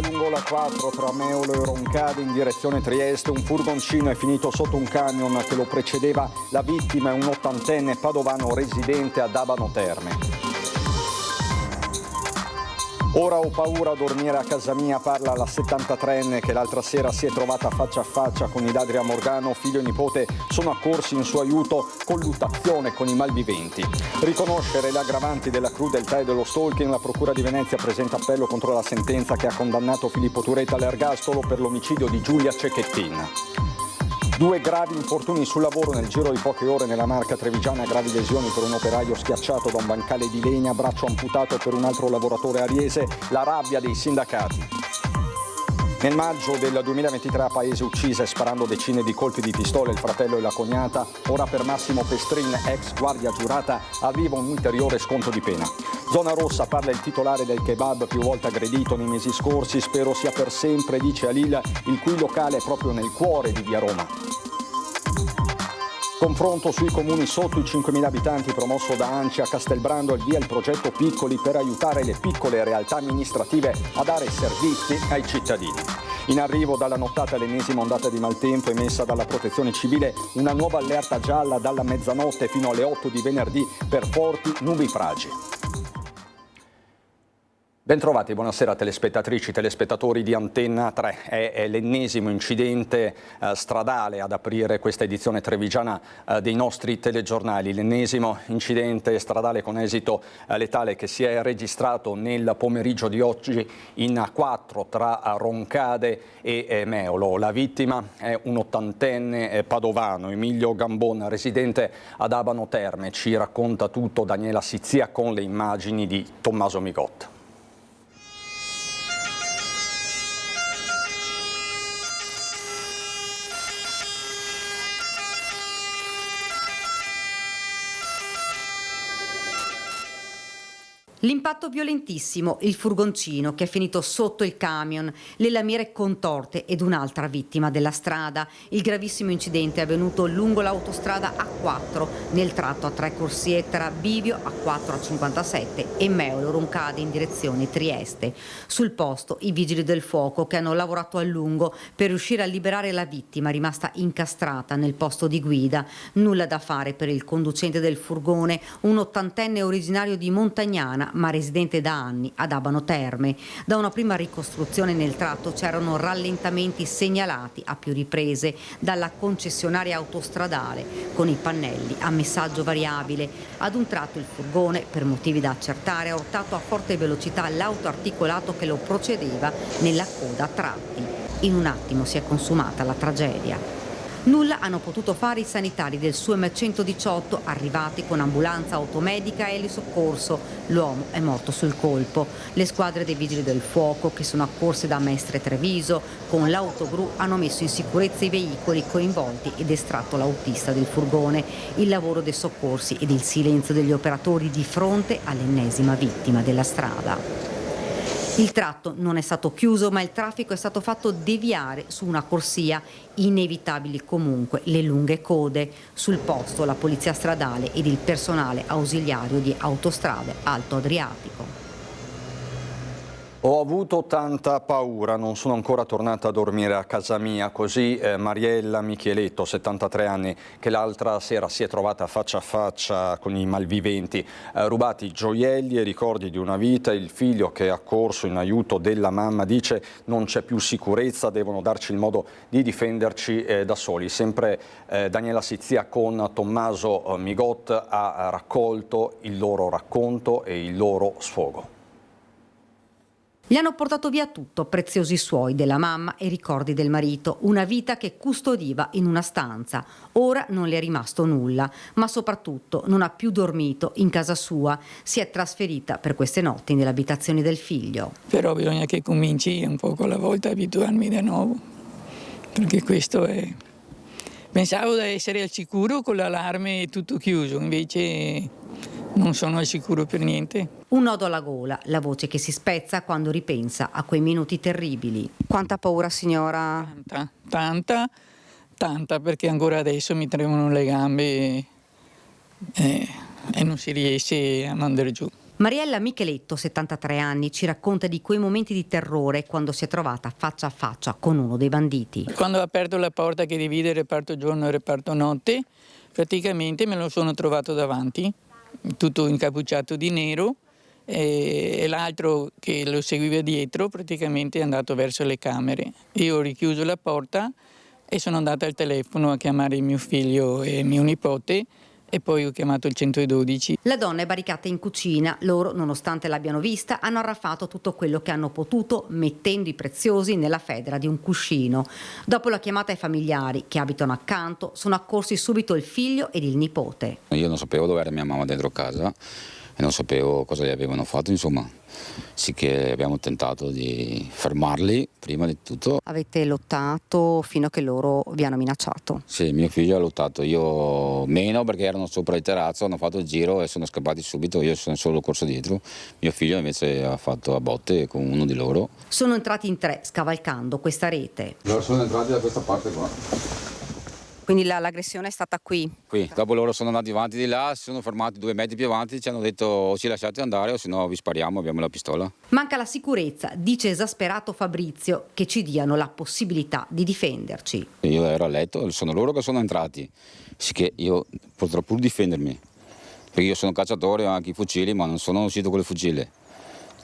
lungo la 4 tra Meolo e Roncade in direzione Trieste. Un furgoncino è finito sotto un camion che lo precedeva. La vittima è un ottantenne padovano residente ad Abano Terme. Ora ho paura a dormire a casa mia, parla la 73enne che l'altra sera si è trovata faccia a faccia con i ladri a Morgano. Figlio e nipote sono accorsi in suo aiuto, colluttazione con i malviventi. Riconoscere le aggravanti della crudeltà e dello stalking, la Procura di Venezia presenta appello contro la sentenza che ha condannato Filippo Turetta all'ergastolo per l'omicidio di Giulia Cecchettin. 2 gravi infortuni sul lavoro nel giro di poche ore nella Marca trevigiana, gravi lesioni per un operaio schiacciato da un bancale di legna, braccio amputato per un altro lavoratore ariese, la rabbia dei sindacati. Nel maggio del 2023 a Paese uccise sparando decine di colpi di pistola il fratello e la cognata. Ora per Massimo Pestrin, ex guardia giurata, arriva un ulteriore sconto di pena. Zona rossa, parla il titolare del kebab più volte aggredito nei mesi scorsi. Spero sia per sempre, dice Alil, il cui locale è proprio nel cuore di via Roma. Confronto sui comuni sotto i 5.000 abitanti promosso da ANCI. A Castelbrando il via il progetto Piccoli per aiutare le piccole realtà amministrative a dare servizi ai cittadini. In arrivo dalla nottata l'ennesima ondata di maltempo emessa dalla Protezione Civile, una nuova allerta gialla dalla mezzanotte fino alle 8 di venerdì per forti nubifragi. Bentrovati, buonasera telespettatrici, telespettatori di Antenna 3. È l'ennesimo incidente stradale ad aprire questa edizione trevigiana dei nostri telegiornali. L'ennesimo incidente stradale con esito letale che si è registrato nel pomeriggio di oggi in A4 tra Roncade e Meolo. La vittima è un ottantenne padovano, Emilio Gambon, residente ad Abano Terme. Ci racconta tutto Daniela Sizia con le immagini di Tommaso Migot. L'impatto violentissimo, il furgoncino che è finito sotto il camion, le lamiere contorte ed un'altra vittima della strada. Il gravissimo incidente è avvenuto lungo l'autostrada A4 nel tratto a 3 corsie tra Bivio A4 a 57 e Meolo Roncade in direzione Trieste. Sul posto i vigili del fuoco che hanno lavorato a lungo per riuscire a liberare la vittima rimasta incastrata nel posto di guida. Nulla da fare per il conducente del furgone, un ottantenne originario di Montagnana ma residente da anni ad Abano Terme. Da una prima ricostruzione nel tratto c'erano rallentamenti segnalati a più riprese dalla concessionaria autostradale con i pannelli a messaggio variabile. Ad un tratto il furgone, per motivi da accertare, ha urtato a forte velocità l'autoarticolato che lo procedeva nella coda a tratti. In un attimo si è consumata la tragedia. Nulla hanno potuto fare i sanitari del SUEM 118 arrivati con ambulanza automedica e elisoccorso. L'uomo è morto sul colpo. Le squadre dei vigili del fuoco che sono accorse da Mestre Treviso con l'autogru hanno messo in sicurezza i veicoli coinvolti ed estratto l'autista del furgone. Il lavoro dei soccorsi ed il silenzio degli operatori di fronte all'ennesima vittima della strada. Il tratto non è stato chiuso, ma il traffico è stato fatto deviare su una corsia. Inevitabili comunque le lunghe code. Sul posto la polizia stradale ed il personale ausiliario di Autostrade Alto Adriatico. Ho avuto tanta paura, non sono ancora tornata a dormire a casa mia, così Mariella Micheletto, 73 anni, che l'altra sera si è trovata faccia a faccia con i malviventi, rubati gioielli e ricordi di una vita. Il figlio che è accorso in aiuto della mamma dice non c'è più sicurezza, devono darci il modo di difenderci da soli. Sempre Daniela Sizia con Tommaso Migot ha raccolto il loro racconto e il loro sfogo. Gli hanno portato via tutto, preziosi suoi della mamma e ricordi del marito, una vita che custodiva in una stanza. Ora non le è rimasto nulla, ma soprattutto non ha più dormito in casa sua. Si è trasferita per queste notti nelle abitazioni del figlio. Però bisogna che cominci un po' alla volta a abituarmi di nuovo, perché questo è... Pensavo di essere al sicuro con l'allarme tutto chiuso, invece non sono al sicuro per niente. Un nodo alla gola, la voce che si spezza quando ripensa a quei minuti terribili. Quanta paura, signora? Tanta, perché ancora adesso mi tremano le gambe e non si riesce a andare giù. Mariella Micheletto, 73 anni, ci racconta di quei momenti di terrore quando si è trovata faccia a faccia con uno dei banditi. Quando ho aperto la porta che divide il reparto giorno e il reparto notte, praticamente me lo sono trovato davanti, tutto incappucciato di nero, e l'altro che lo seguiva dietro praticamente è andato verso le camere. Io ho richiuso la porta e sono andata al telefono a chiamare mio figlio e mio nipote e poi ho chiamato il 112. La donna è barricata in cucina. Loro, nonostante l'abbiano vista, hanno arraffato tutto quello che hanno potuto, mettendo i preziosi nella federa di un cuscino. Dopo la chiamata ai familiari, che abitano accanto, sono accorsi subito il figlio ed il nipote. Io non sapevo dove era mia mamma dentro casa e non sapevo cosa gli avevano fatto, insomma. Sì che abbiamo tentato di fermarli prima di tutto. Avete lottato fino a che loro vi hanno minacciato? Sì, mio figlio ha lottato, io meno perché erano sopra il terrazzo, hanno fatto il giro e sono scappati subito, io sono solo corso dietro. Mio figlio invece ha fatto a botte con uno di loro. Sono entrati in 3 scavalcando questa rete. Loro sono entrati da questa parte qua. Quindi l'aggressione è stata qui? Qui, dopo loro sono andati avanti di là, si sono fermati 2 metri più avanti, ci hanno detto o ci lasciate andare o se no vi spariamo, abbiamo la pistola. Manca la sicurezza, dice esasperato Fabrizio, che ci diano la possibilità di difenderci. Io ero a letto, sono loro che sono entrati, sì che io potrò pur difendermi, perché io sono cacciatore, ho anche i fucili, ma non sono uscito con il fucile,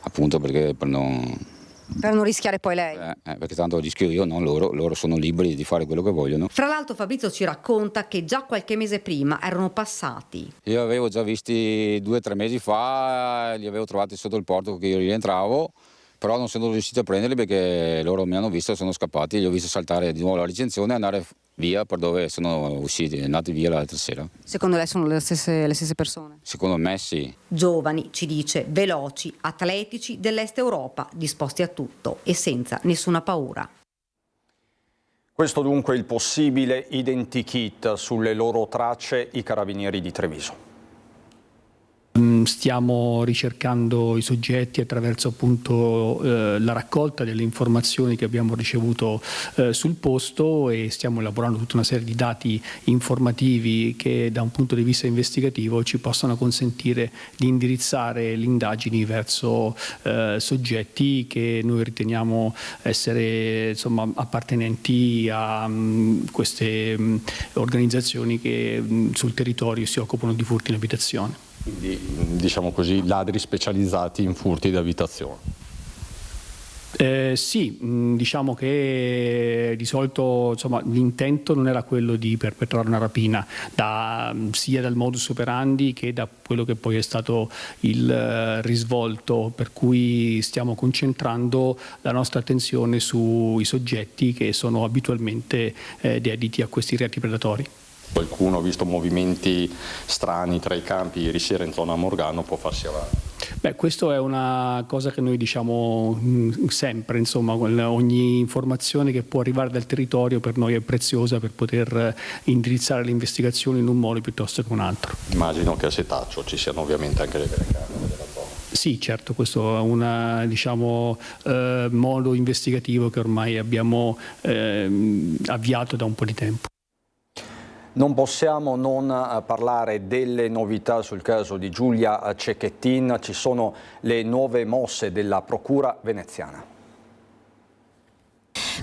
appunto perché per non rischiare poi lei. Perché tanto rischio io, non loro, loro sono liberi di fare quello che vogliono. Fra l'altro Fabrizio ci racconta che già qualche mese prima erano passati. Io avevo già visti 2 o 3 mesi fa, li avevo trovati sotto il porto che io rientravo, però non sono riuscito a prenderli perché loro mi hanno visto e sono scappati, li ho visto saltare di nuovo la recinzione e andare via per dove sono usciti, andati via l'altra sera. Secondo lei sono le stesse persone? Secondo me sì. Giovani, ci dice, veloci, atletici dell'Est Europa, disposti a tutto e senza nessuna paura. Questo dunque il possibile identikit, sulle loro tracce i carabinieri di Treviso. Stiamo ricercando i soggetti attraverso appunto la raccolta delle informazioni che abbiamo ricevuto sul posto e stiamo elaborando tutta una serie di dati informativi che da un punto di vista investigativo ci possano consentire di indirizzare le indagini verso soggetti che noi riteniamo essere insomma appartenenti a queste organizzazioni che sul territorio si occupano di furti in abitazione. Quindi, diciamo così, ladri specializzati in furti di abitazione. Sì, diciamo che di solito l'intento non era quello di perpetrare una rapina, sia dal modus operandi che da quello che poi è stato il risvolto, per cui stiamo concentrando la nostra attenzione sui soggetti che sono abitualmente dediti a questi reati predatori. Qualcuno ha visto movimenti strani tra i campi ieri sera in zona Morgano, può farsi avanti. Questo è una cosa che noi diciamo sempre, insomma, ogni informazione che può arrivare dal territorio per noi è preziosa per poter indirizzare le investigazioni in un modo piuttosto che un altro. Immagino che a Setaccio ci siano ovviamente anche le telecamere della zona. Sì, certo, questo è un modo investigativo che ormai abbiamo avviato da un po' di tempo. Non possiamo non parlare delle novità sul caso di Giulia Cecchettin, ci sono le nuove mosse della Procura veneziana.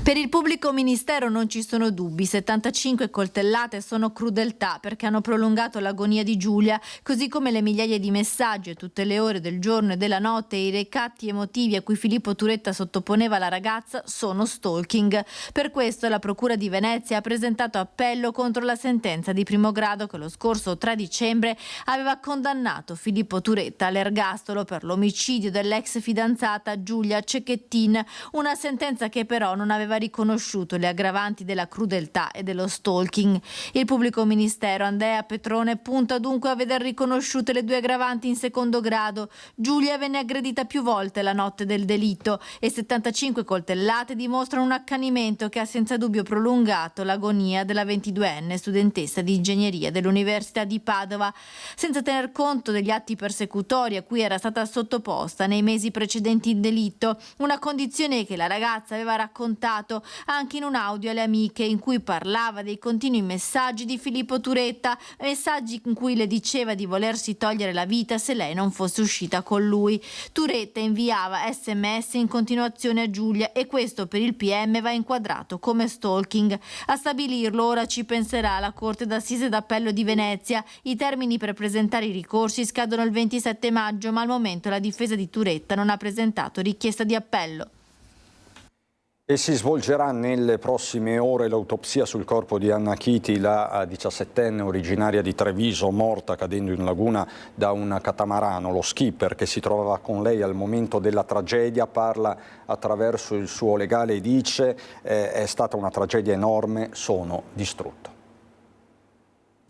Per il pubblico ministero non ci sono dubbi, 75 coltellate sono crudeltà perché hanno prolungato l'agonia di Giulia, così come le migliaia di messaggi a tutte le ore del giorno e della notte e i recatti emotivi a cui Filippo Turetta sottoponeva la ragazza sono stalking. Per questo la Procura di Venezia ha presentato appello contro la sentenza di primo grado che lo scorso 3 dicembre aveva condannato Filippo Turetta all'ergastolo per l'omicidio dell'ex fidanzata Giulia Cecchettin, una sentenza che però non aveva riconosciuto le aggravanti della crudeltà e dello stalking. Il pubblico ministero Andrea Petrone punta dunque a veder riconosciute le 2 aggravanti in secondo grado. Giulia venne aggredita più volte la notte del delitto e 75 coltellate dimostrano un accanimento che ha senza dubbio prolungato l'agonia della 22enne studentessa di ingegneria dell'Università di Padova, senza tener conto degli atti persecutori a cui era stata sottoposta nei mesi precedenti il delitto, una condizione che la ragazza aveva raccontato privato, anche in un audio alle amiche in cui parlava dei continui messaggi di Filippo Turetta, messaggi in cui le diceva di volersi togliere la vita se lei non fosse uscita con lui. Turetta inviava SMS in continuazione a Giulia e questo per il PM va inquadrato come stalking. A stabilirlo ora ci penserà la Corte d'Assise d'Appello di Venezia. I termini per presentare i ricorsi scadono il 27 maggio, ma al momento la difesa di Turetta non ha presentato richiesta di appello. E si svolgerà nelle prossime ore l'autopsia sul corpo di Anna Chiti, la 17enne originaria di Treviso, morta cadendo in laguna da un catamarano. Lo skipper che si trovava con lei al momento della tragedia parla attraverso il suo legale e dice è stata una tragedia enorme, sono distrutto.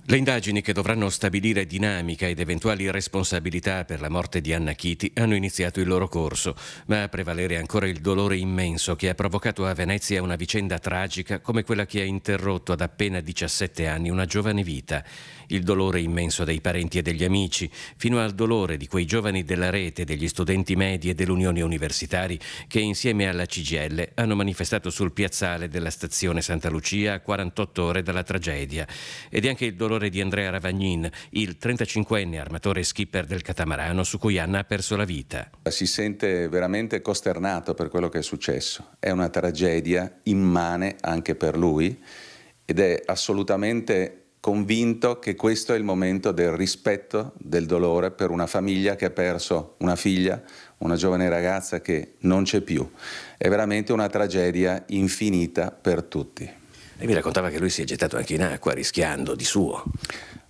Le indagini che dovranno stabilire dinamica ed eventuali responsabilità per la morte di Anna Chiti hanno iniziato il loro corso, ma a prevalere ancora il dolore immenso che ha provocato a Venezia una vicenda tragica come quella che ha interrotto ad appena 17 anni una giovane vita. Il dolore immenso dei parenti e degli amici, fino al dolore di quei giovani della rete, degli studenti medi e dell'Unione Universitari che insieme alla CGIL hanno manifestato sul piazzale della stazione Santa Lucia a 48 ore dalla tragedia. Ed è anche il dolore di Andrea Ravagnin, il 35enne armatore e skipper del catamarano su cui Anna ha perso la vita. Si sente veramente costernato per quello che è successo. È una tragedia immane anche per lui ed è assolutamente convinto che questo è il momento del rispetto, del dolore per una famiglia che ha perso una figlia, una giovane ragazza che non c'è più. È veramente una tragedia infinita per tutti. E mi raccontava che lui si è gettato anche in acqua rischiando di suo.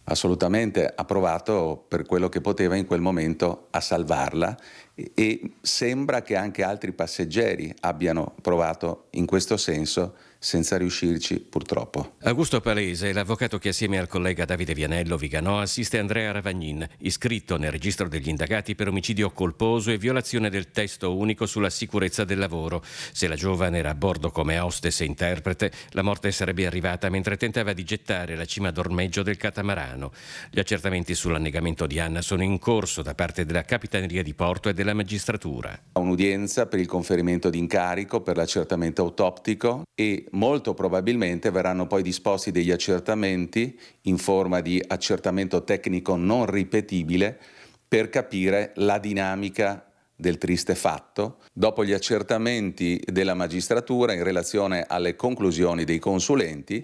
Assolutamente, ha provato per quello che poteva in quel momento a salvarla e sembra che anche altri passeggeri abbiano provato in questo senso senza riuscirci purtroppo. Augusto Palese è l'avvocato che assieme al collega Davide Vianello Viganò assiste Andrea Ravagnin, iscritto nel registro degli indagati per omicidio colposo e violazione del testo unico sulla sicurezza del lavoro. Se la giovane era a bordo come hostess e interprete, la morte sarebbe arrivata mentre tentava di gettare la cima d'ormeggio del catamarano. Gli accertamenti sull'annegamento di Anna sono in corso da parte della Capitaneria di Porto e della magistratura. Un'udienza per il conferimento di incarico per l'accertamento autoptico e molto probabilmente verranno poi disposti degli accertamenti in forma di accertamento tecnico non ripetibile per capire la dinamica del triste fatto. Dopo gli accertamenti della magistratura in relazione alle conclusioni dei consulenti,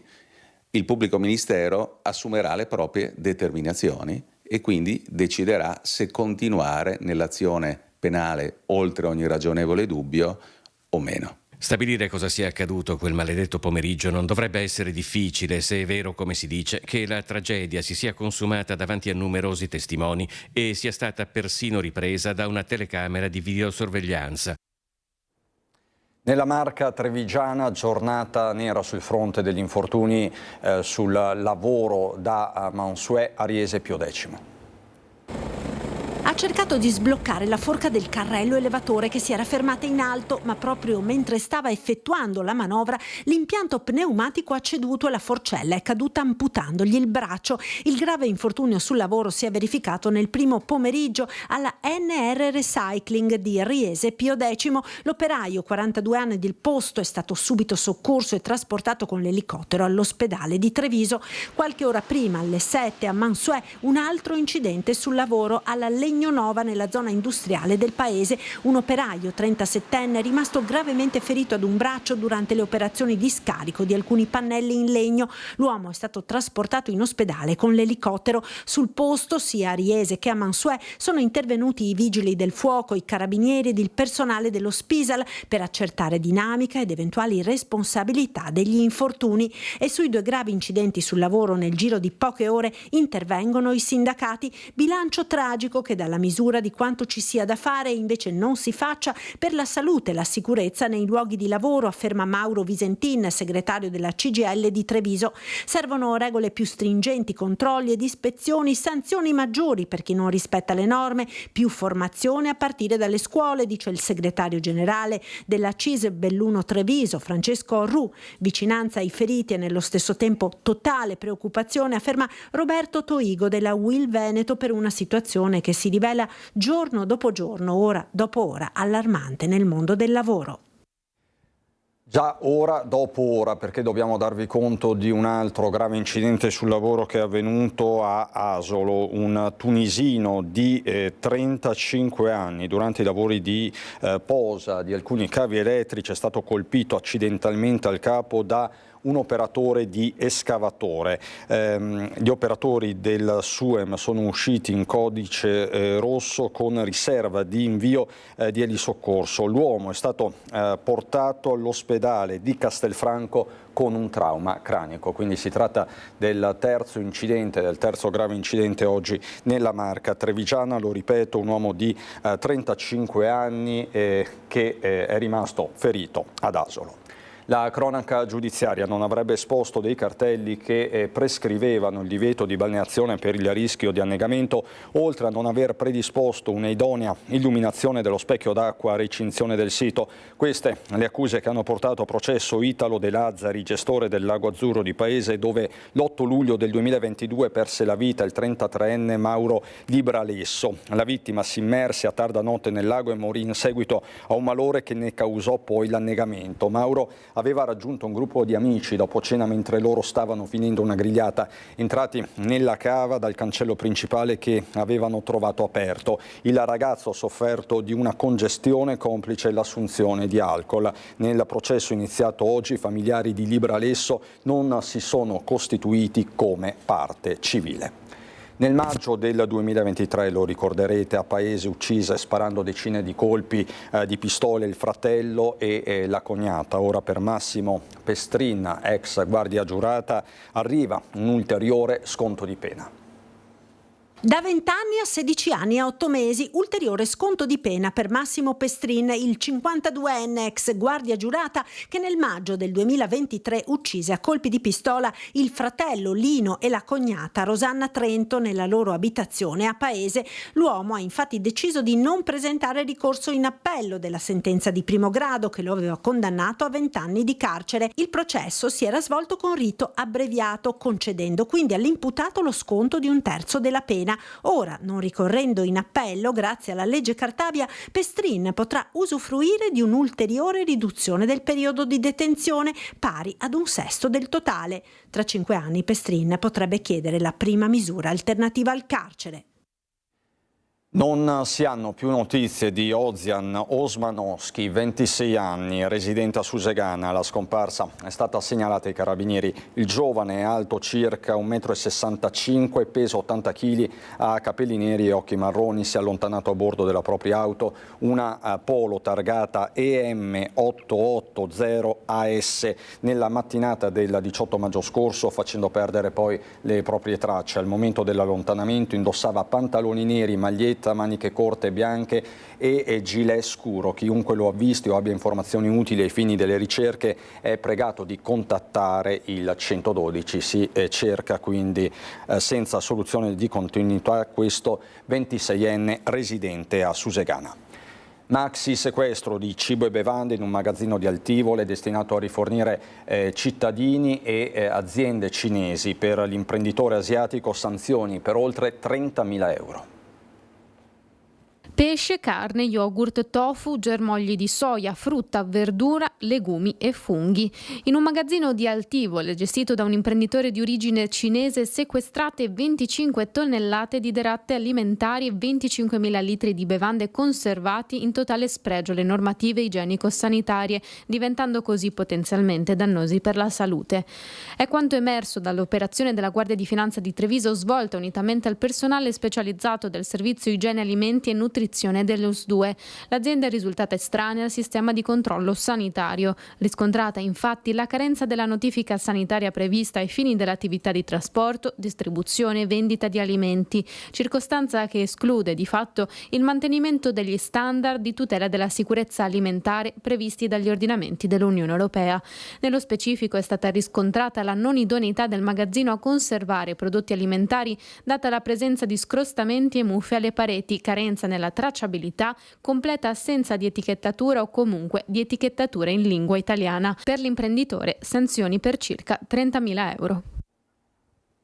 il pubblico ministero assumerà le proprie determinazioni e quindi deciderà se continuare nell'azione penale oltre ogni ragionevole dubbio o meno. Stabilire cosa sia accaduto quel maledetto pomeriggio non dovrebbe essere difficile se è vero, come si dice, che la tragedia si sia consumata davanti a numerosi testimoni e sia stata persino ripresa da una telecamera di videosorveglianza. Nella Marca trevigiana, giornata nera sul fronte degli infortuni sul lavoro da Mansuè a Riese Pio X. Ha cercato di sbloccare la forca del carrello elevatore che si era fermata in alto, ma proprio mentre stava effettuando la manovra l'impianto pneumatico ha ceduto e la forcella è caduta amputandogli il braccio. Il grave infortunio sul lavoro si è verificato nel primo pomeriggio alla NR Recycling di Riese Pio X. L'operaio, 42 anni del posto, è stato subito soccorso e trasportato con l'elicottero all'ospedale di Treviso. Qualche ora prima, alle 7 a Mansuè, un altro incidente sul lavoro alla Legnonova nella zona industriale del paese. Un operaio 37enne è rimasto gravemente ferito ad un braccio durante le operazioni di scarico di alcuni pannelli in legno. L'uomo è stato trasportato in ospedale con l'elicottero. Sul posto, sia a Riese che a Mansuè, sono intervenuti i vigili del fuoco, i carabinieri ed il personale dello Spisal per accertare dinamica ed eventuali responsabilità degli infortuni. E sui due gravi incidenti sul lavoro nel giro di poche ore intervengono i sindacati. Bilancio tragico che dà la misura di quanto ci sia da fare e invece non si faccia per la salute e la sicurezza nei luoghi di lavoro, afferma Mauro Visentin, segretario della CGIL di Treviso. Servono regole più stringenti, controlli ed ispezioni, sanzioni maggiori per chi non rispetta le norme, più formazione a partire dalle scuole, dice il segretario generale della CIS Belluno Treviso, Francesco Ru. Vicinanza ai feriti e nello stesso tempo totale preoccupazione, afferma Roberto Toigo della UIL Veneto, per una situazione che si rivela giorno dopo giorno, ora dopo ora, allarmante nel mondo del lavoro. Già ora dopo ora, perché dobbiamo darvi conto di un altro grave incidente sul lavoro che è avvenuto a Asolo. Un tunisino di 35 anni durante i lavori di posa di alcuni cavi elettrici è stato colpito accidentalmente al capo da un operatore di escavatore. Gli operatori del SUEM sono usciti in codice rosso con riserva di invio di elisoccorso. L'uomo è stato portato all'ospedale di Castelfranco con un trauma cranico, quindi si tratta del terzo grave incidente oggi nella Marca trevigiana. Lo ripeto, un uomo di 35 anni che è rimasto ferito ad Asolo. La cronaca giudiziaria non avrebbe esposto dei cartelli che prescrivevano il divieto di balneazione per il rischio di annegamento, oltre a non aver predisposto un'idonea illuminazione dello specchio d'acqua a recinzione del sito. Queste le accuse che hanno portato a processo Italo De Lazzari, gestore del Lago Azzurro di Paese, dove l'8 luglio del 2022 perse la vita il 33enne Mauro Libralesso. La vittima si immerse a tarda notte nel lago e morì in seguito a un malore che ne causò poi l'annegamento. Mauro aveva raggiunto un gruppo di amici dopo cena mentre loro stavano finendo una grigliata, entrati nella cava dal cancello principale che avevano trovato aperto. Il ragazzo ha sofferto di una congestione complice l'assunzione di alcol. Nel processo iniziato oggi i familiari di Libralesso non si sono costituiti come parte civile. Nel maggio del 2023, lo ricorderete, a Paese uccise sparando decine di colpi di pistole il fratello e la cognata. Ora per Massimo Pestrin, ex guardia giurata, arriva un ulteriore sconto di pena. Da 20 anni a 16 anni e 8 mesi, ulteriore sconto di pena per Massimo Pestrin, il 52enne ex guardia giurata che nel maggio del 2023 uccise a colpi di pistola il fratello Lino e la cognata Rosanna Trento nella loro abitazione a Paese. L'uomo ha infatti deciso di non presentare ricorso in appello della sentenza di primo grado che lo aveva condannato a 20 anni di carcere. Il processo si era svolto con rito abbreviato, concedendo quindi all'imputato lo sconto di un terzo della pena. Ora, non ricorrendo in appello, grazie alla legge Cartabia, Pestrin potrà usufruire di un'ulteriore riduzione del periodo di detenzione pari ad un sesto del totale. Tra 5 anni Pestrin potrebbe chiedere la prima misura alternativa al carcere. Non si hanno più notizie di Ozian Osmanowski, 26 anni, residente a Susegana. La scomparsa è stata segnalata ai carabinieri. Il giovane è alto circa 1,65 m, peso 80 kg, ha capelli neri e occhi marroni. Si è allontanato a bordo della propria auto, una Polo targata EM880 AS, nella mattinata del 18 maggio scorso, facendo perdere poi le proprie tracce. Al momento dell'allontanamento indossava pantaloni neri, maglietta, maniche corte bianche e gilet scuro. Chiunque lo ha visto o abbia informazioni utili ai fini delle ricerche è pregato di contattare il 112. Si cerca quindi senza soluzione di continuità questo 26enne residente a Susegana. Maxi sequestro di cibo e bevande in un magazzino di Altivole destinato a rifornire cittadini e aziende cinesi. Per l'imprenditore asiatico sanzioni per oltre 30.000 euro. Pesce, carne, yogurt, tofu, germogli di soia, frutta, verdura, legumi e funghi. In un magazzino di Altivole, gestito da un imprenditore di origine cinese, sequestrate 25 tonnellate di derrate alimentari e 25.000 litri di bevande conservati, in totale spregio alle normative igienico-sanitarie, diventando così potenzialmente dannosi per la salute. È quanto emerso dall'operazione della Guardia di Finanza di Treviso, svolta unitamente al personale specializzato del Servizio Igiene Alimenti e Nutrizione dell'US2. L'azienda è risultata estranea al sistema di controllo sanitario. Riscontrata infatti la carenza della notifica sanitaria prevista ai fini dell'attività di trasporto, distribuzione e vendita di alimenti, circostanza che esclude di fatto il mantenimento degli standard di tutela della sicurezza alimentare previsti dagli ordinamenti dell'Unione Europea. Nello specifico è stata riscontrata la non idoneità del magazzino a conservare prodotti alimentari, data la presenza di scrostamenti e muffe alle pareti, carenza nella tracciabilità, completa assenza di etichettatura o comunque di etichettatura in lingua italiana. Per l'imprenditore sanzioni per circa 30.000 euro.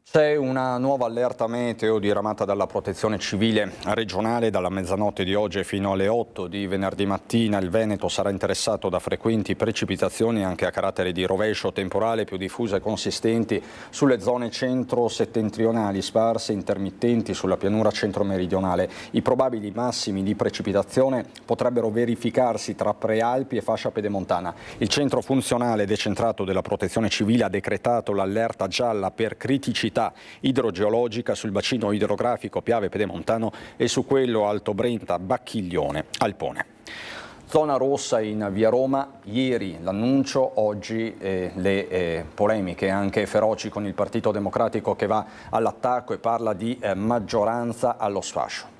C'è una nuova allerta meteo diramata dalla Protezione Civile regionale dalla mezzanotte di oggi fino alle 8 di venerdì mattina. Il Veneto sarà interessato da frequenti precipitazioni anche a carattere di rovescio temporale più diffuse e consistenti sulle zone centro-settentrionali, sparse e intermittenti sulla pianura centro-meridionale. I probabili massimi di precipitazione potrebbero verificarsi tra Prealpi e fascia pedemontana. Il centro funzionale decentrato della Protezione Civile ha decretato l'allerta gialla per criticità idrogeologica sul bacino idrografico Piave Pedemontano e su quello Alto Brenta, Bacchiglione, Alpone. Zona rossa in via Roma, ieri l'annuncio, oggi le polemiche anche feroci con il Partito Democratico che va all'attacco e parla di maggioranza allo sfascio.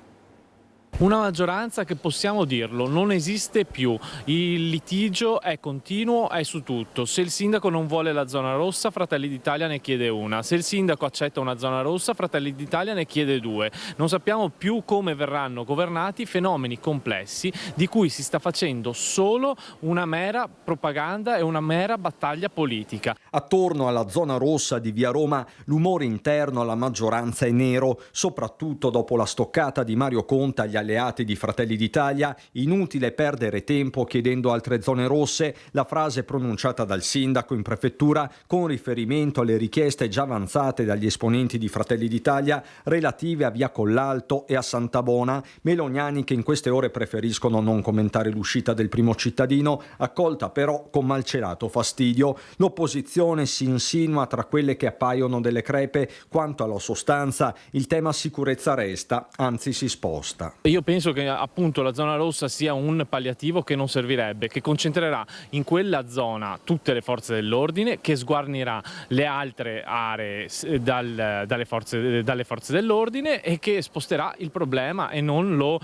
Una maggioranza che, possiamo dirlo, non esiste più. Il litigio è continuo, è su tutto. Se il sindaco non vuole la zona rossa, Fratelli d'Italia ne chiede una. Se il sindaco accetta una zona rossa, Fratelli d'Italia ne chiede due. Non sappiamo più come verranno governati fenomeni complessi di cui si sta facendo solo una mera propaganda e una mera battaglia politica. Attorno alla zona rossa di via Roma l'umore interno alla maggioranza è nero, soprattutto dopo la stoccata di Mario Conte agli alleati di Fratelli d'Italia. Inutile perdere tempo chiedendo altre zone rosse, la frase pronunciata dal sindaco in prefettura con riferimento alle richieste già avanzate dagli esponenti di Fratelli d'Italia relative a via Collalto e a Santabona. Meloniani che in queste ore preferiscono non commentare l'uscita del primo cittadino, accolta però con malcelato fastidio. L'opposizione si insinua tra quelle che appaiono delle crepe. Quanto alla sostanza, il tema sicurezza resta, anzi si sposta. Io penso che appunto la zona rossa sia un palliativo che non servirebbe, che concentrerà in quella zona tutte le forze dell'ordine, che sguarnirà le altre aree dalle forze dell'ordine e che sposterà il problema e non lo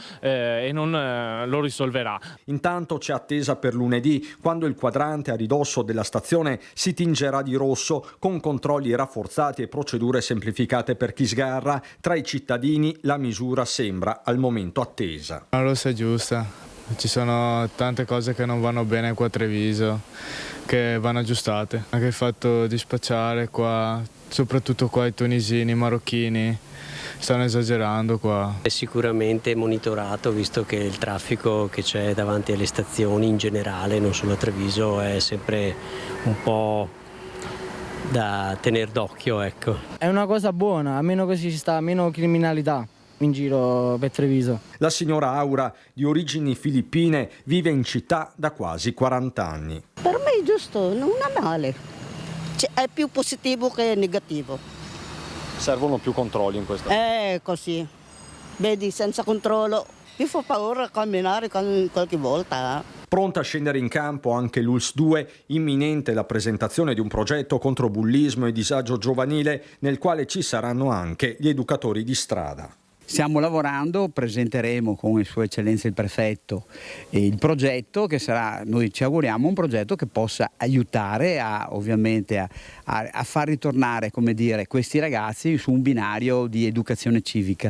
risolverà. Intanto c'è attesa per lunedì, quando il quadrante a ridosso della stazione si tingerà di rosso con controlli rafforzati e procedure semplificate per chi sgarra. Tra i cittadini la misura sembra al momento attesa. La rossa è giusta, ci sono tante cose che non vanno bene qua a Treviso, che vanno aggiustate. Anche il fatto di spacciare qua, soprattutto qua i tunisini, i marocchini, stanno esagerando qua. È sicuramente monitorato, visto che il traffico che c'è davanti alle stazioni in generale, non solo a Treviso, è sempre un po' da tenere d'occhio, ecco. È una cosa buona, almeno così ci sta meno criminalità in giro per Treviso. La signora Aura, di origini filippine, vive in città da quasi 40 anni. Per me è giusto, non è male. È più positivo che negativo. Servono più controlli in questo? Così. Vedi, senza controllo mi fa paura camminare qualche volta. Pronta a scendere in campo anche l'ULSS 2, imminente la presentazione di un progetto contro bullismo e disagio giovanile nel quale ci saranno anche gli educatori di strada. Stiamo lavorando, presenteremo con Sua Eccellenza il Prefetto il progetto che sarà, noi ci auguriamo, un progetto che possa aiutare a far ritornare, come dire, questi ragazzi su un binario di educazione civica.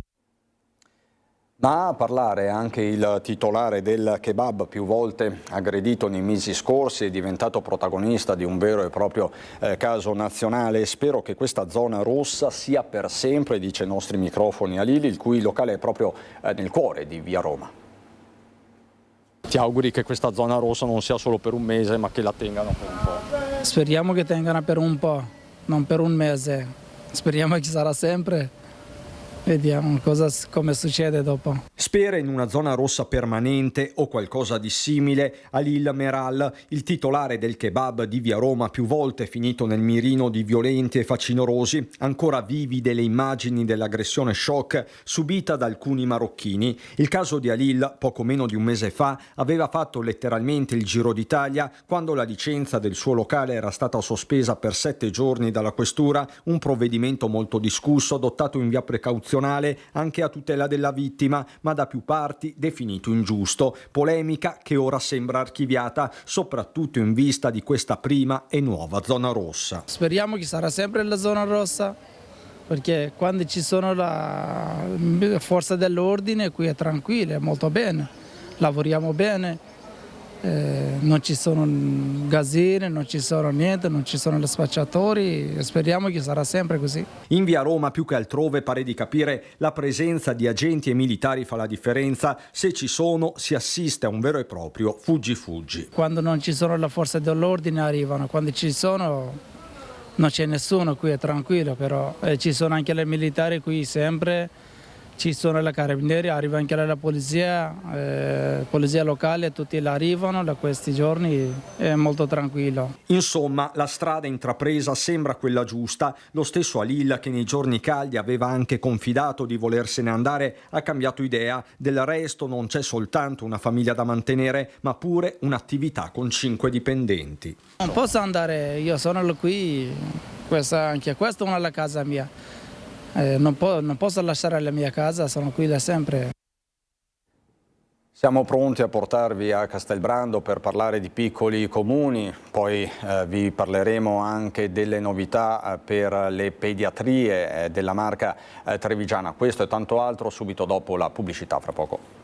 Ma a parlare anche il titolare del kebab, più volte aggredito nei mesi scorsi, è diventato protagonista di un vero e proprio caso nazionale. Spero che questa zona rossa sia per sempre, dice ai nostri microfoni Halil, il cui locale è proprio nel cuore di via Roma. Ti auguri che questa zona rossa non sia solo per un mese, ma che la tengano per un po'? Speriamo che tengano per un po', non per un mese. Speriamo che sarà sempre. Vediamo come succede dopo. Spera in una zona rossa permanente o qualcosa di simile. Halil Meral, il titolare del kebab di via Roma, più volte finito nel mirino di violenti e facinorosi, ancora vivide le immagini dell'aggressione shock subita da alcuni marocchini. Il caso di Halil, poco meno di un mese fa, aveva fatto letteralmente il giro d'Italia quando la licenza del suo locale era stata sospesa per 7 giorni dalla questura, un provvedimento molto discusso adottato in via precauzionale anche a tutela della vittima, ma da più parti definito ingiusto. Polemica che ora sembra archiviata, soprattutto in vista di questa prima e nuova zona rossa. Speriamo che sarà sempre la zona rossa, perché quando ci sono la forza dell'ordine qui è tranquillo, è molto bene, lavoriamo bene non ci sono gasine, non ci sono niente, non ci sono gli spacciatori, speriamo che sarà sempre così. In via Roma più che altrove pare di capire la presenza di agenti e militari fa la differenza, se ci sono si assiste a un vero e proprio fuggi-fuggi. Quando non ci sono le forze dell'ordine arrivano, quando ci sono non c'è nessuno qui, è tranquillo, però ci sono anche le militari qui sempre. Ci sono le carabinieri, arriva anche la polizia locale, tutti arrivano da questi giorni, è molto tranquillo. Insomma, la strada intrapresa sembra quella giusta. Lo stesso Halil, che nei giorni caldi aveva anche confidato di volersene andare, ha cambiato idea. Del resto non c'è soltanto una famiglia da mantenere, ma pure un'attività con 5 dipendenti. Non posso andare, io sono qui, anche questa è una casa mia. Non posso lasciare la mia casa, sono qui da sempre. Siamo pronti a portarvi a Castelbrando per parlare di piccoli comuni, poi vi parleremo anche delle novità per le pediatrie della Marca trevigiana. Questo e tanto altro subito dopo la pubblicità, fra poco.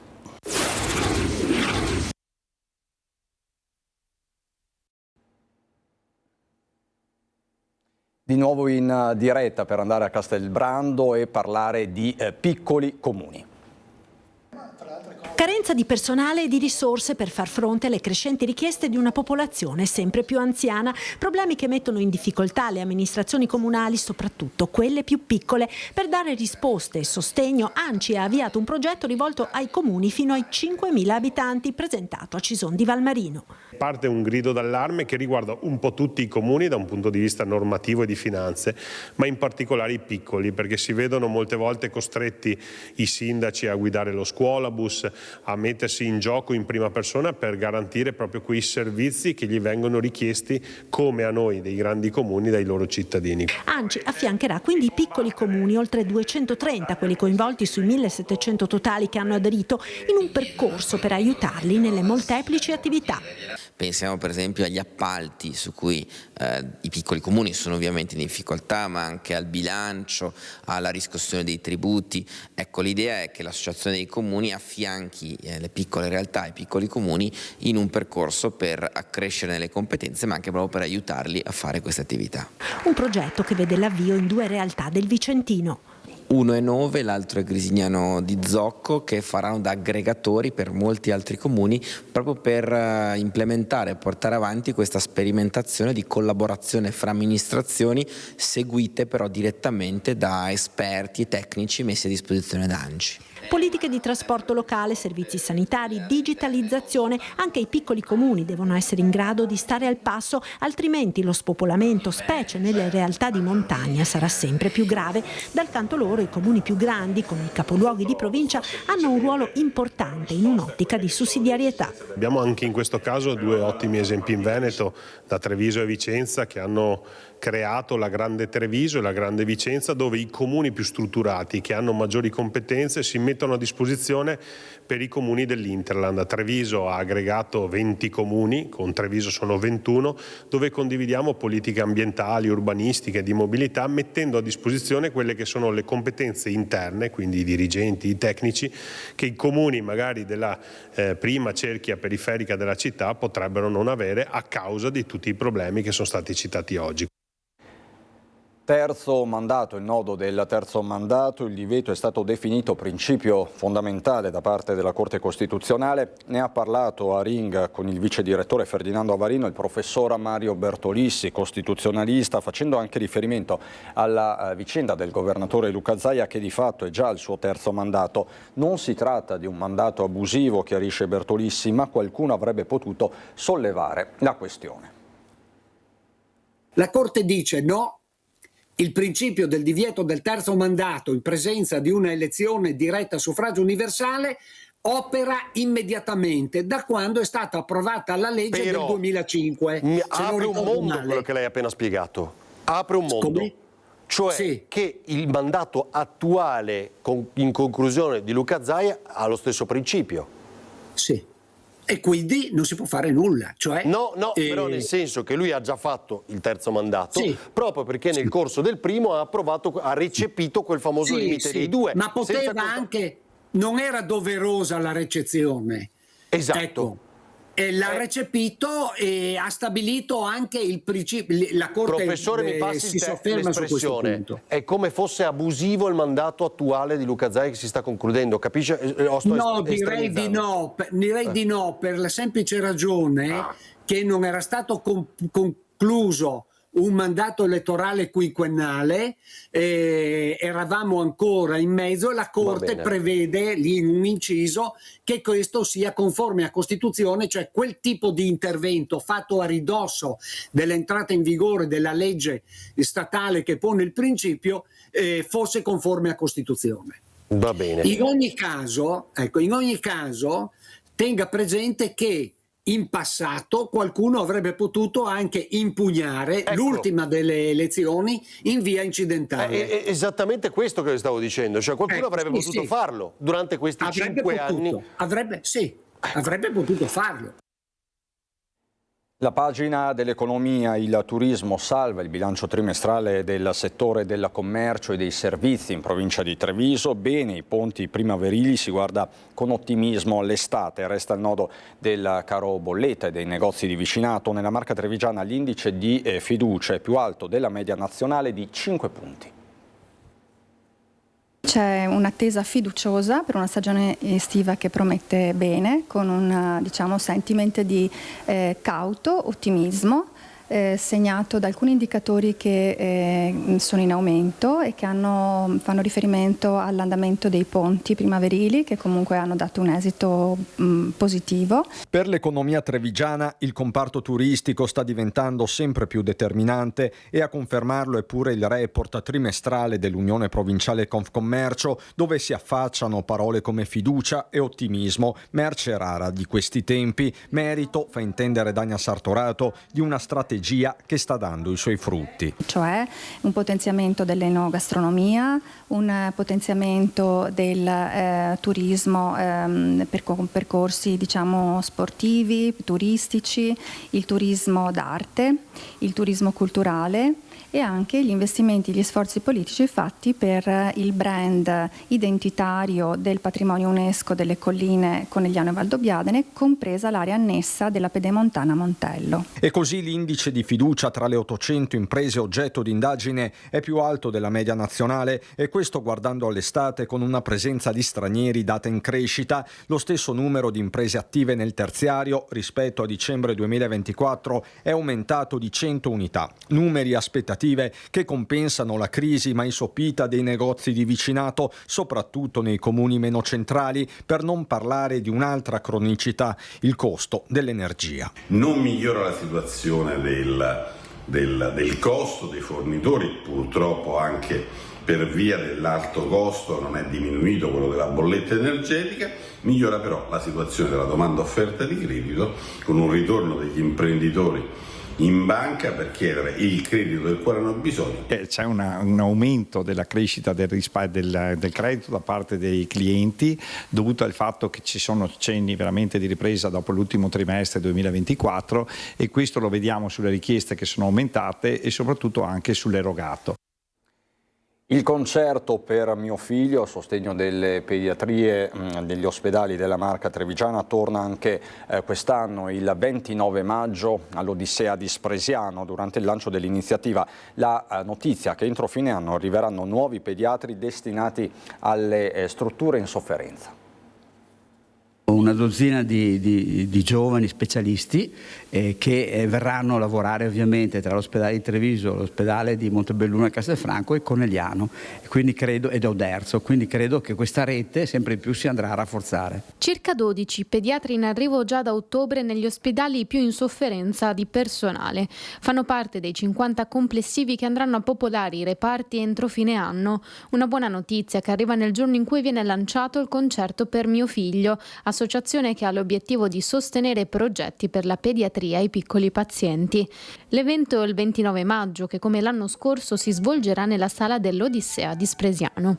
Di nuovo in diretta per andare a Castelbrando e parlare di piccoli comuni. Carenza di personale e di risorse per far fronte alle crescenti richieste di una popolazione sempre più anziana, problemi che mettono in difficoltà le amministrazioni comunali, soprattutto quelle più piccole. Per dare risposte e sostegno, ANCI ha avviato un progetto rivolto ai comuni fino ai 5.000 abitanti, presentato a Cison di Valmarino. Parte un grido d'allarme che riguarda un po' tutti i comuni da un punto di vista normativo e di finanze, ma in particolare i piccoli, perché si vedono molte volte costretti i sindaci a guidare lo scuolabus, a mettersi in gioco in prima persona per garantire proprio quei servizi che gli vengono richiesti, come a noi dei grandi comuni, dai loro cittadini. ANCI affiancherà quindi i piccoli comuni, oltre 230 quelli coinvolti sui 1.700 totali che hanno aderito, in un percorso per aiutarli nelle molteplici attività. Pensiamo per esempio agli appalti, su cui i piccoli comuni sono ovviamente in difficoltà, ma anche al bilancio, alla riscossione dei tributi. Ecco, l'idea è che l'associazione dei comuni affianchi le piccole realtà e i piccoli comuni in un percorso per accrescere le competenze, ma anche proprio per aiutarli a fare queste attività. Un progetto che vede l'avvio in 2 realtà del Vicentino. Uno è Nove, l'altro è Grisignano di Zocco, che faranno da aggregatori per molti altri comuni proprio per implementare e portare avanti questa sperimentazione di collaborazione fra amministrazioni, seguite però direttamente da esperti e tecnici messi a disposizione da ANCI. Politiche di trasporto locale, servizi sanitari, digitalizzazione, anche i piccoli comuni devono essere in grado di stare al passo, altrimenti lo spopolamento, specie nelle realtà di montagna, sarà sempre più grave. Dal canto loro i comuni più grandi, come i capoluoghi di provincia, hanno un ruolo importante in un'ottica di sussidiarietà. Abbiamo anche in questo caso 2 ottimi esempi in Veneto, da Treviso e Vicenza, che hanno creato la Grande Treviso e la Grande Vicenza, dove i comuni più strutturati, che hanno maggiori competenze, si mettono a disposizione per i comuni dell'Interland. Treviso ha aggregato 20 comuni, con Treviso sono 21, dove condividiamo politiche ambientali, urbanistiche, di mobilità, mettendo a disposizione quelle che sono le competenze interne, quindi i dirigenti, i tecnici, che i comuni magari della prima cerchia periferica della città potrebbero non avere a causa di tutti i problemi che sono stati citati oggi. Terzo mandato, il nodo del terzo mandato, il divieto è stato definito principio fondamentale da parte della Corte Costituzionale. Ne ha parlato a Ring con il vice direttore Ferdinando Avarino il professor Mario Bertolissi, costituzionalista, facendo anche riferimento alla vicenda del governatore Luca Zaia, che di fatto è già al suo terzo mandato. Non si tratta di un mandato abusivo, chiarisce Bertolissi, ma qualcuno avrebbe potuto sollevare la questione. La Corte dice no. Il principio del divieto del terzo mandato in presenza di una elezione diretta a suffragio universale opera immediatamente da quando è stata approvata la legge del 2005. Apre un mondo quello che lei ha appena spiegato. Apre un mondo. Cioè sì, che il mandato attuale in conclusione di Luca Zaia ha lo stesso principio. Sì. E quindi non si può fare nulla. Cioè, però nel senso che lui ha già fatto il terzo mandato, sì, proprio perché nel corso del primo ha recepito quel famoso limite dei 2. Ma poteva anche, non era doverosa la recezione. Esatto. l'ha recepito e ha stabilito anche il principio. La Corte Professore, mi passi si sofferma su questo punto. È come fosse abusivo il mandato attuale di Luca Zaia che si sta concludendo, capisce? No, direi di no, per la semplice ragione che non era stato concluso un mandato elettorale quinquennale, eravamo ancora in mezzo e la Corte prevede lì in un inciso che questo sia conforme a Costituzione, cioè quel tipo di intervento fatto a ridosso dell'entrata in vigore della legge statale che pone il principio fosse conforme a Costituzione. Va bene. In ogni caso, tenga presente che in passato qualcuno avrebbe potuto anche impugnare l'ultima delle elezioni in via incidentale. È esattamente questo che stavo dicendo, cioè qualcuno avrebbe potuto farlo durante questi 5 anni. Avrebbe potuto farlo. La pagina dell'economia, il turismo salva il bilancio trimestrale del settore del commercio e dei servizi in provincia di Treviso. Bene i ponti primaverili, si guarda con ottimismo l'estate, resta il nodo del caro bolletta e dei negozi di vicinato. Nella Marca trevigiana l'indice di fiducia è più alto della media nazionale di 5 punti. C'è un'attesa fiduciosa per una stagione estiva che promette bene, con un sentiment di cauto ottimismo, segnato da alcuni indicatori che sono in aumento e che fanno riferimento all'andamento dei ponti primaverili, che comunque hanno dato un esito positivo. Per l'economia trevigiana il comparto turistico sta diventando sempre più determinante e a confermarlo è pure il report trimestrale dell'Unione Provinciale Confcommercio, dove si affacciano parole come fiducia e ottimismo, merce rara di questi tempi, merito, fa intendere Dania Sartorato, di una strategia che sta dando i suoi frutti. Cioè un potenziamento dell'enogastronomia, un potenziamento del turismo per percorsi sportivi, turistici, il turismo d'arte, il turismo culturale e anche gli investimenti, gli sforzi politici fatti per il brand identitario del patrimonio UNESCO delle colline Conegliano e Valdobbiadene, compresa l'area annessa della Pedemontana Montello. E così l'indice di fiducia tra le 800 imprese oggetto di indagine è più alto della media nazionale, e questo guardando all'estate con una presenza di stranieri data in crescita. Lo stesso numero di imprese attive nel terziario rispetto a dicembre 2024 è aumentato di 100 unità, numeri aspettativi che compensano la crisi mai sopita dei negozi di vicinato, soprattutto nei comuni meno centrali, per non parlare di un'altra cronicità, il costo dell'energia. Non migliora la situazione del costo dei fornitori, purtroppo anche per via dell'alto costo non è diminuito quello della bolletta energetica, migliora però la situazione della domanda offerta di credito, con un ritorno degli imprenditori in banca per chiedere il credito del quale hanno bisogno. C'è un aumento della crescita del credito da parte dei clienti, dovuto al fatto che ci sono cenni veramente di ripresa dopo l'ultimo trimestre 2024, e questo lo vediamo sulle richieste che sono aumentate e soprattutto anche sull'erogato. Il concerto per mio figlio a sostegno delle pediatrie degli ospedali della Marca trevigiana torna anche quest'anno, il 29 maggio, all'Odissea di Spresiano. Durante il lancio dell'iniziativa la notizia che entro fine anno arriveranno nuovi pediatri destinati alle strutture in sofferenza. Una dozzina di giovani specialisti che verranno a lavorare ovviamente tra l'ospedale di Treviso, l'ospedale di Montebelluna e Castelfranco e Conegliano, ed Oderzo, quindi credo che questa rete sempre di più si andrà a rafforzare. Circa 12 pediatri in arrivo già da ottobre negli ospedali più in sofferenza di personale. Fanno parte dei 50 complessivi che andranno a popolare i reparti entro fine anno. Una buona notizia che arriva nel giorno in cui viene lanciato il concerto per mio figlio, associazione che ha l'obiettivo di sostenere progetti per la pediatria ai piccoli pazienti. L'evento è il 29 maggio, che come l'anno scorso si svolgerà nella sala dell'Odissea di Spresiano.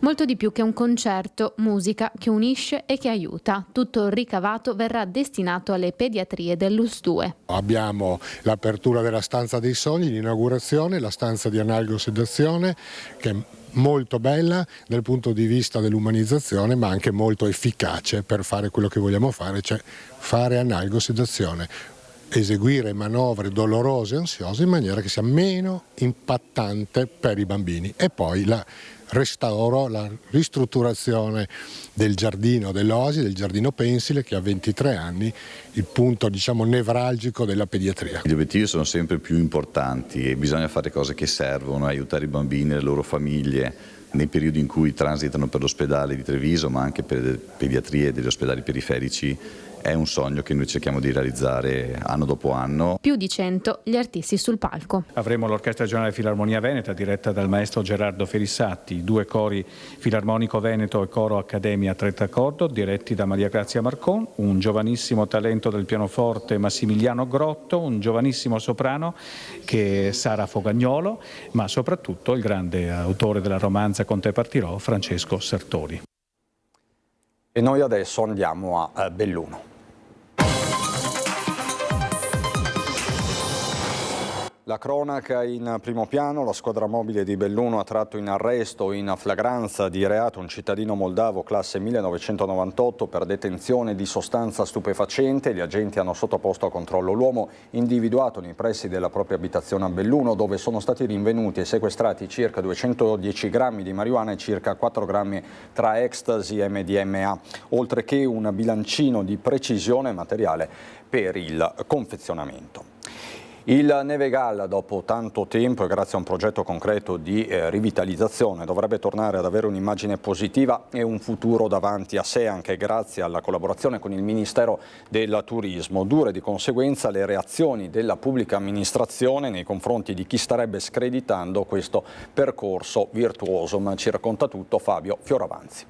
Molto di più che un concerto, musica che unisce e che aiuta. Tutto il ricavato verrà destinato alle pediatrie dell'US 2. Abbiamo l'apertura della stanza dei sogni, l'inaugurazione, la stanza di analgosedazione, che è molto bella dal punto di vista dell'umanizzazione, ma anche molto efficace per fare quello che vogliamo fare, cioè fare analgosedazione, eseguire manovre dolorose e ansiose in maniera che sia meno impattante per i bambini. E poi la restauro, la ristrutturazione del giardino dell'Oasi, del giardino pensile, che ha 23 anni, il punto nevralgico della pediatria. Gli obiettivi sono sempre più importanti e bisogna fare cose che servono, aiutare i bambini e le loro famiglie nei periodi in cui transitano per l'ospedale di Treviso, ma anche per le pediatrie degli ospedali periferici. È un sogno che noi cerchiamo di realizzare anno dopo anno. Più di 100 gli artisti sul palco. Avremo l'Orchestra Regionale Filarmonia Veneta diretta dal maestro Gerardo Ferissatti, 2 cori Filarmonico Veneto e Coro Accademia a Trettacordo diretti da Maria Grazia Marcon, un giovanissimo talento del pianoforte Massimiliano Grotto, un giovanissimo soprano che è Sara Fogagnolo, ma soprattutto il grande autore della romanza Con te partirò, Francesco Sartori. E noi adesso andiamo a Belluno. La cronaca in primo piano, la squadra mobile di Belluno ha tratto in arresto in flagranza di reato un cittadino moldavo classe 1998 per detenzione di sostanza stupefacente. Gli agenti hanno sottoposto a controllo l'uomo individuato nei pressi della propria abitazione a Belluno, dove sono stati rinvenuti e sequestrati circa 210 grammi di marijuana e circa 4 grammi tra ecstasy e MDMA, oltre che un bilancino di precisione materiale per il confezionamento. Il Nevegal, dopo tanto tempo e grazie a un progetto concreto di rivitalizzazione, dovrebbe tornare ad avere un'immagine positiva e un futuro davanti a sé, anche grazie alla collaborazione con il Ministero del Turismo. Dure di conseguenza le reazioni della pubblica amministrazione nei confronti di chi starebbe screditando questo percorso virtuoso, ma ci racconta tutto Fabio Fioravanzi.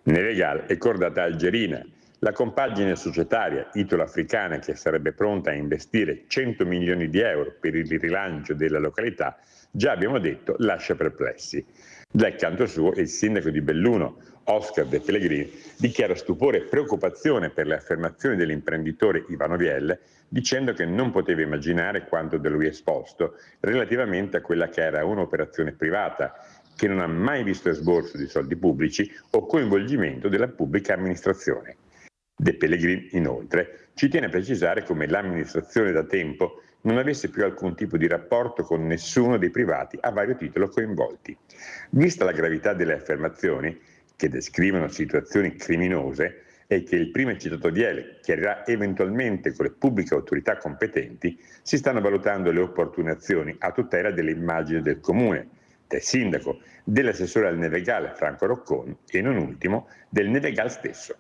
Nevegal è cordata algerina. La compagine societaria italo-africana, che sarebbe pronta a investire 100 milioni di euro per il rilancio della località, già abbiamo detto, lascia perplessi. Dal canto suo il sindaco di Belluno, Oscar De Pellegrini, dichiara stupore e preoccupazione per le affermazioni dell'imprenditore Ivano Vielle, dicendo che non poteva immaginare quanto da lui esposto relativamente a quella che era un'operazione privata, che non ha mai visto esborso di soldi pubblici o coinvolgimento della pubblica amministrazione. De Pellegrini, inoltre, ci tiene a precisare come l'amministrazione da tempo non avesse più alcun tipo di rapporto con nessuno dei privati a vario titolo coinvolti. Vista la gravità delle affermazioni, che descrivono situazioni criminose, e che il prima citato Vielle chiarirà eventualmente con le pubbliche autorità competenti, si stanno valutando le opportune azioni a tutela dell'immagine del comune, del sindaco, dell'assessore al Nevegal Franco Rocconi e non ultimo del Nevegal stesso.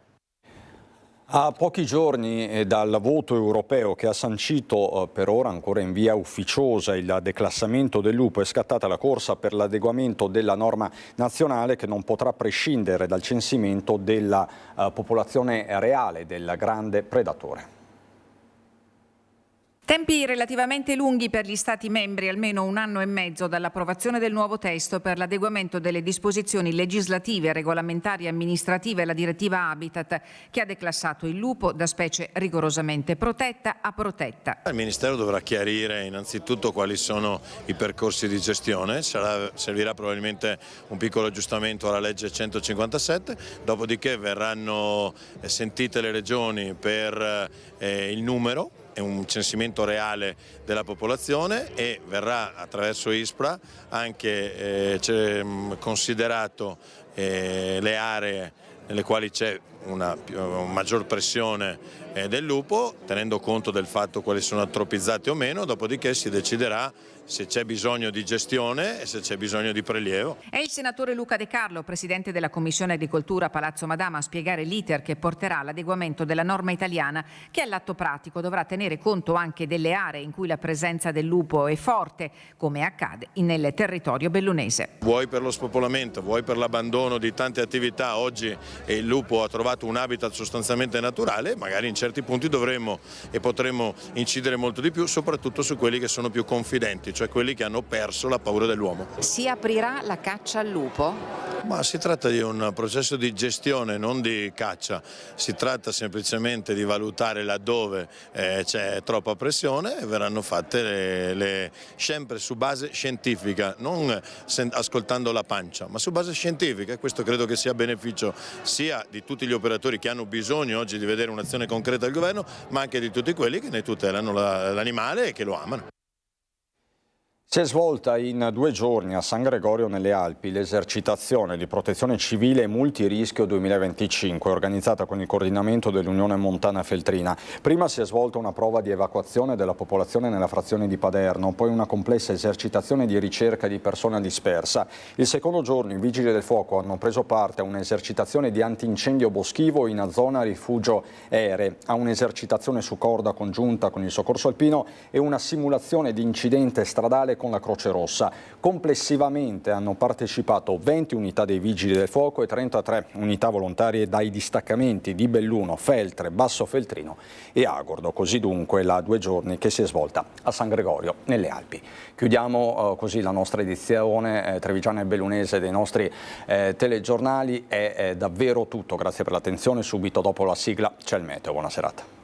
A pochi giorni dal voto europeo che ha sancito per ora ancora in via ufficiosa il declassamento del lupo, è scattata la corsa per l'adeguamento della norma nazionale che non potrà prescindere dal censimento della popolazione reale del grande predatore. Tempi relativamente lunghi per gli Stati membri, almeno 1 anno e mezzo dall'approvazione del nuovo testo per l'adeguamento delle disposizioni legislative, regolamentari e amministrative alla direttiva Habitat, che ha declassato il lupo da specie rigorosamente protetta a protetta. Il Ministero dovrà chiarire innanzitutto quali sono i percorsi di gestione, servirà probabilmente un piccolo aggiustamento alla legge 157, dopodiché verranno sentite le regioni per il numero, è un censimento reale della popolazione, e verrà attraverso ISPRA anche considerato le aree nelle quali c'è una maggior pressione del lupo, tenendo conto del fatto quali sono antropizzati o meno, dopodiché si deciderà se c'è bisogno di gestione e se c'è bisogno di prelievo. È il senatore Luca De Carlo, presidente della Commissione Agricoltura Palazzo Madama, a spiegare l'iter che porterà all'adeguamento della norma italiana, che all'atto pratico dovrà tenere conto anche delle aree in cui la presenza del lupo è forte, come accade nel territorio bellunese. Vuoi per lo spopolamento, vuoi per l'abbandono di tante attività, oggi il lupo ha trovato trovato un habitat sostanzialmente naturale, magari in certi punti dovremmo e potremmo incidere molto di più, soprattutto su quelli che sono più confidenti, cioè quelli che hanno perso la paura dell'uomo. Si aprirà la caccia al lupo? Ma si tratta di un processo di gestione, non di caccia, si tratta semplicemente di valutare laddove c'è troppa pressione e verranno fatte sempre su base scientifica, non ascoltando la pancia, ma su base scientifica, e questo credo che sia a beneficio sia di tutti gli operatori che hanno bisogno oggi di vedere un'azione concreta del governo, ma anche di tutti quelli che ne tutelano l'animale e che lo amano. Si è svolta in 2 giorni a San Gregorio nelle Alpi l'esercitazione di protezione civile e multirischio 2025 organizzata con il coordinamento dell'Unione Montana Feltrina. Prima si è svolta una prova di evacuazione della popolazione nella frazione di Paderno, poi una complessa esercitazione di ricerca di persona dispersa. Il secondo giorno i vigili del fuoco hanno preso parte a un'esercitazione di antincendio boschivo in zona rifugio Ere, a un'esercitazione su corda congiunta con il soccorso alpino e una simulazione di incidente stradale con la Croce Rossa. Complessivamente hanno partecipato 20 unità dei Vigili del Fuoco e 33 unità volontarie dai distaccamenti di Belluno, Feltre, Basso Feltrino e Agordo. Così dunque la 2 giorni che si è svolta a San Gregorio nelle Alpi. Chiudiamo così la nostra edizione trevigiana e bellunese dei nostri telegiornali. È davvero tutto. Grazie per l'attenzione. Subito dopo la sigla c'è il meteo. Buona serata.